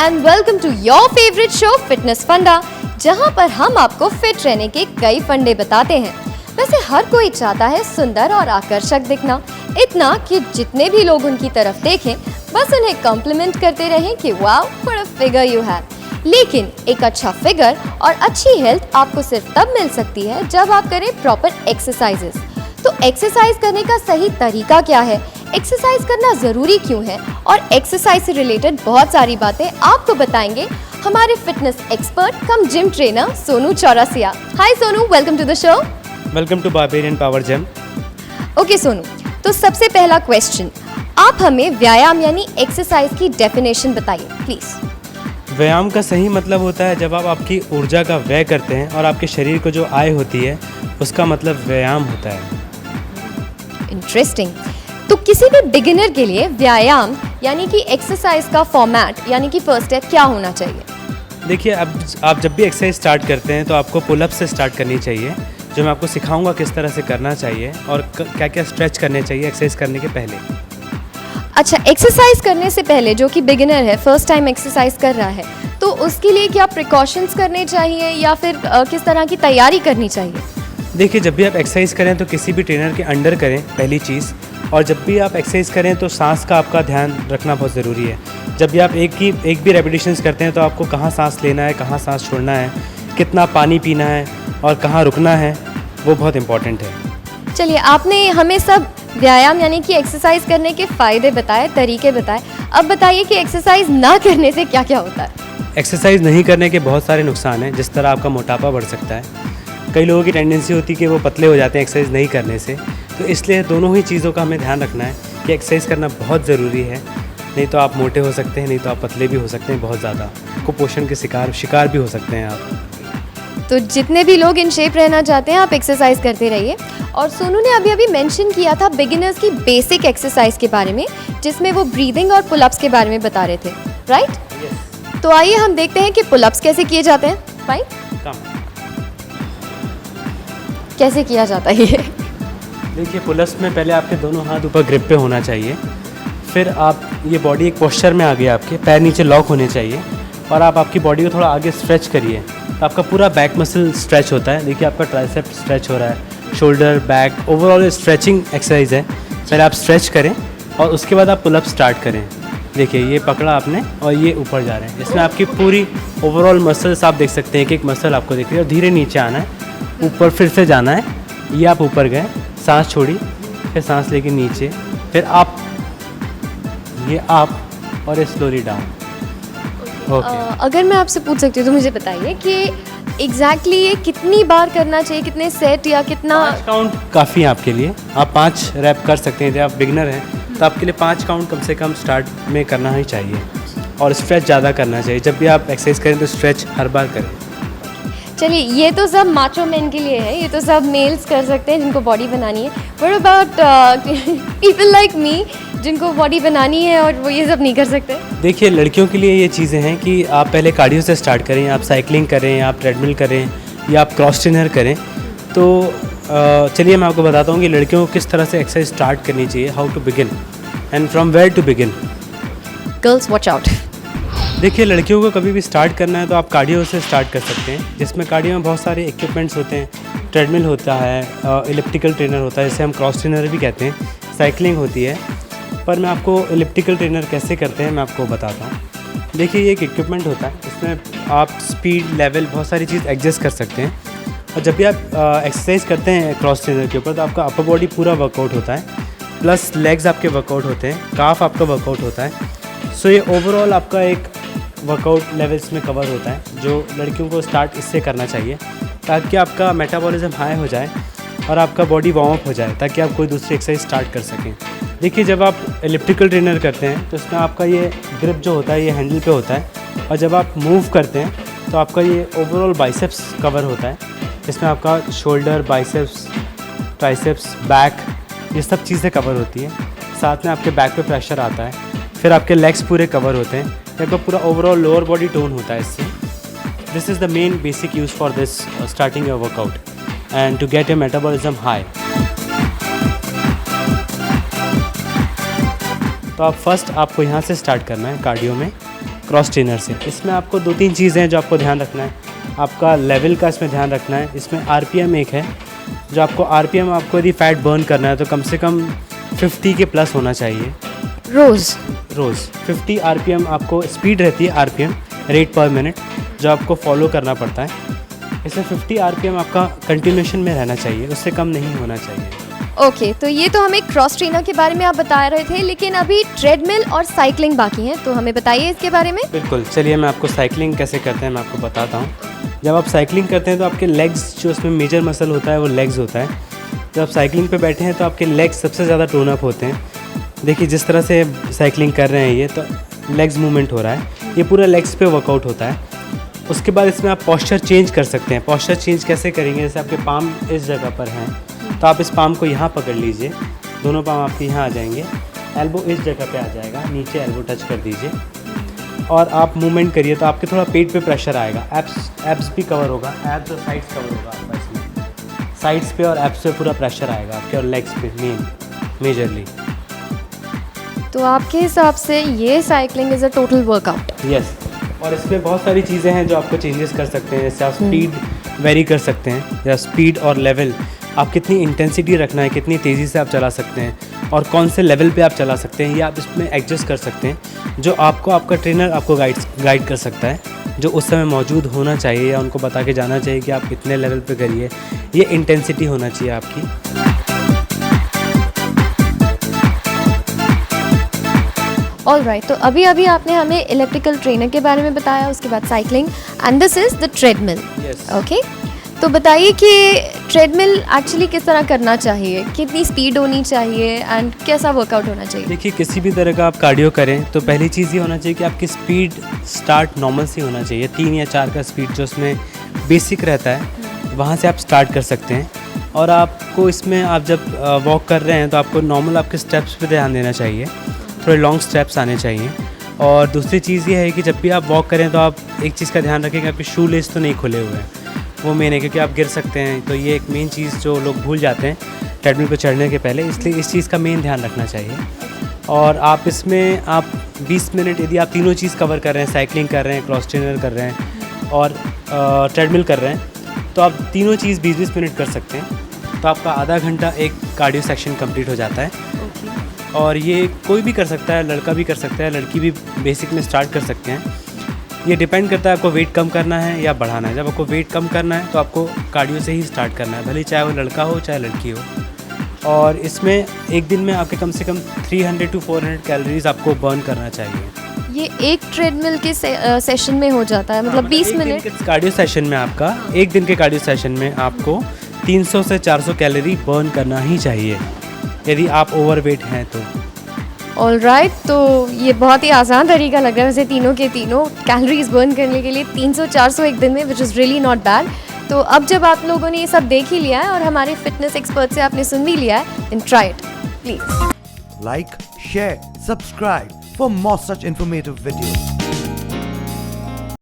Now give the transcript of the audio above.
And welcome to your favourite show fitness funda, जहां पर हम आपको फिट रहने के कई फंडे बताते हैं। वैसे हर कोई चाहता है सुंदर और आकर्षक दिखना, इतना कि जितने भी लोग उनकी तरफ देखें बस उन्हें कॉम्प्लीमेंट करते रहें कि wow what a figure you have. लेकिन एक अच्छा फिगर और अच्छी हेल्थ आपको सिर्फ तब मिल सकती है जब आप करें प्रॉपर एक्सरसाइजेस। तो एक्सरसाइज करने का सही तरीका क्या है, एक्सरसाइज करना ज़रूरी क्यों है, और एक्सरसाइज से रिलेटेड बहुत सारी बातें आपको बताएंगे हमारे fitness expert cum gym trainer Sonu Chaurasia. Hi Sonu, welcome to the show. Welcome to Barbarian Power Gym. Okay Sonu, तो सबसे पहला क्वेश्चन, आप हमें व्यायाम यानी एक्सरसाइज की डेफिनेशन बताइए प्लीज़। व्यायाम का सही मतलब होता है जब आप आपकी ऊर्जा का व्यय करते हैं और आपके शरीर को जो आय होती है उसका मतलब व्यायाम होता है। इंटरेस्टिंग। तो किसी भी बिगिनर के लिए व्यायाम यानी कि एक्सरसाइज का फॉर्मेट यानी कि फर्स्ट स्टेप क्या होना चाहिए? देखिए, अब आप जब भी एक्सरसाइज स्टार्ट करते हैं तो आपको पुलअप से स्टार्ट करनी चाहिए, जो मैं आपको सिखाऊंगा किस तरह से करना चाहिए और क्या क्या स्ट्रेच करने चाहिए एक्सरसाइज करने के पहले। अच्छा, एक्सरसाइज करने से पहले जो कि बिगिनर है, फर्स्ट टाइम एक्सरसाइज कर रहा है, तो उसके लिए क्या प्रिकॉशंस करने चाहिए या फिर किस तरह की तैयारी करनी चाहिए? देखिए, जब भी आप एक्सरसाइज करें तो किसी भी ट्रेनर के अंडर करें पहली चीज़, और जब भी आप एक्सरसाइज करें तो सांस का आपका ध्यान रखना बहुत ज़रूरी है। जब भी आप एक भी रेपिटेशंस करते हैं तो आपको कहाँ सांस लेना है, कहाँ सांस छोड़ना है, कितना पानी पीना है और कहाँ रुकना है, वो बहुत इंपॉर्टेंट है। चलिए, आपने हमें सब व्यायाम यानी कि एक्सरसाइज करने के फ़ायदे बताए, तरीके बताए। अब बताइए कि एक्सरसाइज ना करने से क्या क्या होता है? एक्सरसाइज नहीं करने के बहुत सारे नुकसान हैं। जिस तरह आपका मोटापा बढ़ सकता है, कई लोगों की टेंडेंसी होती है कि वो पतले हो जाते हैं एक्सरसाइज नहीं करने से। तो इसलिए दोनों ही चीज़ों का हमें ध्यान रखना है कि एक्सरसाइज करना बहुत ज़रूरी है, नहीं तो आप मोटे हो सकते हैं, नहीं तो आप पतले भी हो सकते हैं, बहुत ज़्यादा कुपोषण के शिकार भी हो सकते हैं आप। तो जितने भी लोग इन शेप रहना चाहते हैं, आप एक्सरसाइज करते रहिए। और सोनू ने अभी मेंशन किया था बिगिनर्स की बेसिक एक्सरसाइज के बारे में, जिसमें वो ब्रीदिंग और पुलअप्स के बारे में बता रहे थे, राइट? तो आइए हम देखते हैं कि पुलअप्स कैसे किए जाते हैं। राइट, कैसे किया जाता है ये? देखिए, पुलअप्स में पहले आपके दोनों हाथ ऊपर ग्रिप पे होना चाहिए, फिर आप ये बॉडी एक पोस्चर में आ गई, आपके पैर नीचे लॉक होने चाहिए और आप आपकी बॉडी को थोड़ा आगे स्ट्रेच करिए तो आपका पूरा बैक मसल स्ट्रेच होता है। देखिए, आपका ट्राइसेप स्ट्रेच हो रहा है, shoulder, back, overall stretching exercise है। पहले आप स्ट्रेच करें और उसके बाद आप पुलअप स्टार्ट करें। देखिए, ये पकड़ा आपने और ये ऊपर जा रहे हैं, इसमें आपकी पूरी ओवरऑल मसल्स आप देख सकते हैं कि एक मसल आपको दिख रही है और धीरे नीचे आना है, ऊपर फिर से जाना है। ये आप ऊपर गए, सांस छोड़ी, फिर सांस लेके नीचे, फिर आप, ये आप और ये स्लोली डाउन। अगर मैं आपसे पूछ सकती हूँ तो मुझे बताइए कि एग्जैक्टली ये कितनी बार करना चाहिए, कितने सेट या कितना? 5 काउंट काफ़ी है आपके लिए, आप 5 रैप कर सकते हैं। जब आप बिगनर हैं तो आपके लिए 5 काउंट कम से कम स्टार्ट में करना ही चाहिए और स्ट्रेच ज़्यादा करना चाहिए। जब भी आप एक्सरसाइज करें तो स्ट्रेच हर बार करें। चलिए, ये तो सब माचो मैन के लिए है, ये तो सब मेल्स कर सकते हैं जिनको बॉडी बनानी है। What about people like me जिनको बॉडी बनानी है और वो ये सब नहीं कर सकते? देखिए, लड़कियों के लिए ये चीज़ें हैं कि आप पहले कार्डियो से स्टार्ट करें, आप साइकिलिंग करें, आप ट्रेडमिल करें या आप क्रॉस ट्रेनर करें। तो चलिए मैं आपको बताता हूँ कि लड़कियों को किस तरह से एक्सरसाइज स्टार्ट करनी चाहिए, how to begin and from where to begin. Girls watch out. देखिए, लड़कियों को कभी भी स्टार्ट करना है तो आप कार्डियो से स्टार्ट कर सकते हैं, जिसमें कार्डियो में बहुत सारे इक्विपमेंट्स होते हैं। ट्रेडमिल होता है, इलिप्टिकल ट्रेनर होता है जिसे हम क्रॉस ट्रेनर भी कहते हैं, साइकिलिंग होती है। पर मैं आपको इलिप्टिकल ट्रेनर कैसे करते हैं मैं आपको बताता हूँ। देखिए, ये एक इक्विपमेंट होता है, इसमें आप स्पीड, लेवल, बहुत सारी चीज़ एडजस्ट कर सकते हैं। और जब भी आप एक्सरसाइज करते हैं क्रॉस ट्रेनर के ऊपर तो आपका अपर बॉडी पूरा वर्कआउट होता है, प्लस लेग्स आपके वर्कआउट होते हैं, काफ आपका वर्कआउट होता है। सो ये ओवरऑल आपका एक वर्कआउट लेवल्स में कवर होता है, जो लड़कियों को स्टार्ट इससे करना चाहिए ताकि आपका मेटाबॉलिज्म हाई हो जाए और आपका बॉडी वार्म अप हो जाए, ताकि आप कोई दूसरी एक्सरसाइज स्टार्ट कर सकें। देखिए, जब आप इलिप्टिकल ट्रेनर करते हैं तो इसमें आपका ये ग्रिप जो होता है ये हैंडल पे होता है, और जब आप मूव करते हैं तो आपका ये ओवरऑल बाइसेप्स कवर होता है। इसमें आपका शोल्डर, बाइसेप्स, ट्राइसेप्स, बैक, ये सब चीज़ें कवर होती हैं। साथ में आपके बैक पे प्रेशर आता है, फिर आपके लेग्स पूरे कवर होते हैं, आपका पूरा ओवरऑल लोअर बॉडी टोन होता है इससे। This is the main basic use for this starting your workout and to get a metabolism high. तो आप फर्स्ट आपको यहाँ से स्टार्ट करना है कार्डियो में। क्रॉस ट्रेनर से। इसमें आपको 2-3 चीज़ें हैं जो आपको ध्यान रखना है। आपका लेवल का इसमें ध्यान रखना है। इसमें आरपीएम एक है, जो आपको आरपीएम आपको यदि फैट बर्न करना है तो कम से कम 50 के प्लस होना चाहिए रोज़। 50 आरपीएम आपको स्पीड रहती है, आरपीएम रेट पर मिनट, जो आपको फॉलो करना पड़ता है। इसमें 50 आरपीएम आपका कंटिन्यूशन में रहना चाहिए, उससे कम नहीं होना चाहिए। ओके, तो ये तो हमें क्रॉस ट्रेनर के बारे में आप बता रहे थे, लेकिन अभी ट्रेडमिल और साइकिलिंग बाकी हैं, तो हमें बताइए इसके बारे में। बिल्कुल, चलिए मैं आपको साइकिलिंग कैसे करते हैं मैं आपको बताता हूँ। जब आप साइकिलिंग करते हैं तो आपके लेग्स, जो उसमें मेजर मसल होता है वो लेग्स होता है। जब आप साइकिलिंग पे बैठे हैं तो आपके लेग्स सबसे ज़्यादा टोन अप होते हैं। देखिए जिस तरह से साइकिलिंग कर रहे हैं ये तो लेग्स मूवमेंट हो रहा है, ये पूरा लेग्स पे वर्कआउट होता है। उसके बाद इसमें आप पोस्चर चेंज कर सकते हैं। पोस्चर चेंज कैसे करेंगे, जैसे आपके पाम इस जगह पर हैं तो आप इस पाम को यहाँ पकड़ लीजिए, दोनों पाम आपके यहाँ आ जाएंगे, एल्बो इस जगह पे आ जाएगा, नीचे एल्बो टच कर दीजिए और आप मूवमेंट करिए तो आपके थोड़ा पेट पे प्रेशर आएगा। एब्स भी कवर होगा, एब्स और साइड्स कवर होगा आपका इसमें, साइड्स पे और एब्स पे पूरा प्रेशर आएगा आपके और लेग्स पे मेजरली। तो आपके हिसाब से ये cycling is a total workout. Yes, और इसमें बहुत सारी चीज़ें हैं जो आपको चेंजेस कर सकते हैं। जैसे आप स्पीड वेरी कर सकते हैं, या स्पीड और लेवल, आप कितनी इंटेंसिटी रखना है, कितनी तेज़ी से आप चला सकते हैं और कौन से लेवल पे आप चला सकते हैं, ये आप इसमें एडजस्ट कर सकते हैं। जो आपको आपका ट्रेनर आपको गाइड कर सकता है, जो उस समय मौजूद होना चाहिए, या उनको बता के जाना चाहिए कि आप कितने लेवल पे करिए, ये इंटेंसिटी होना चाहिए आपकी। ऑलराइट, तो अभी अभी आपने हमें इलेक्ट्रिकल ट्रेनर के बारे में बताया, उसके बाद cycling, and this is the treadmill. Okay, तो बताइए कि ट्रेडमिल एक्चुअली किस तरह करना चाहिए, कितनी स्पीड होनी चाहिए एंड कैसा वर्कआउट होना चाहिए। देखिए किसी भी तरह का आप कार्डियो करें तो पहली चीज़ ये होना चाहिए कि आपकी स्पीड स्टार्ट नॉर्मल से होना चाहिए। 3 या 4 का स्पीड जो उसमें बेसिक रहता है वहाँ से आप स्टार्ट कर सकते हैं। और आपको इसमें आप जब वॉक कर रहे हैं तो आपको नॉर्मल आपके स्टेप्स पे ध्यान देना चाहिए, थोड़े लॉन्ग स्टेप्स आने चाहिए। और दूसरी चीज़ ये है कि जब भी आप वॉक करें तो आप एक चीज़ का ध्यान रखें कि आपके शू लेस तो नहीं खुले हुए हैं, वो मेन है, क्योंकि आप गिर सकते हैं। तो ये एक मेन चीज़ जो लोग भूल जाते हैं ट्रेडमिल पर चढ़ने के पहले, इसलिए इस चीज़ का मेन ध्यान रखना चाहिए। और आप इसमें आप 20 मिनट यदि आप तीनों चीज़ कवर कर रहे हैं, साइकिलिंग कर रहे हैं, क्रॉस ट्रेनर कर रहे हैं और ट्रेडमिल कर रहे हैं, तो आप तीनों चीज़ 20-20 मिनट कर सकते हैं। तो आपका आधा घंटा एक कार्डियो सेक्शन कंप्लीट हो जाता है। और ये कोई भी कर सकता है, लड़का भी कर सकता है, लड़की भी बेसिक में स्टार्ट कर सकते हैं। ये डिपेंड करता है आपको वेट कम करना है या बढ़ाना है। जब आपको वेट कम करना है तो आपको कार्डियो से ही स्टार्ट करना है, भले चाहे वो लड़का हो चाहे लड़की हो। और इसमें एक दिन में आपके कम से कम 300 to 400 कैलोरीज आपको बर्न करना चाहिए। ये एक ट्रेडमिल के सेशन में हो जाता है, मतलब 20 मिनट कार्डियो सेशन में आपका एक दिन के कार्डियो सेशन में आपको 300 से 400 कैलोरी बर्न करना ही चाहिए यदि आप ओवरवेट हैं तो। ऑलराइट, तो ये बहुत ही आसान तरीका लग रहा है वैसे तीनों के तीनों कैलोरीज बर्न करने के लिए 300-400 एक दिन में, which is really not bad. तो अब जब आप लोगों ने ये सब देख ही लिया है और हमारे फिटनेस एक्सपर्ट से आपने सुन भी लिया है, then try it please. Like, share, subscribe for more such informative videos.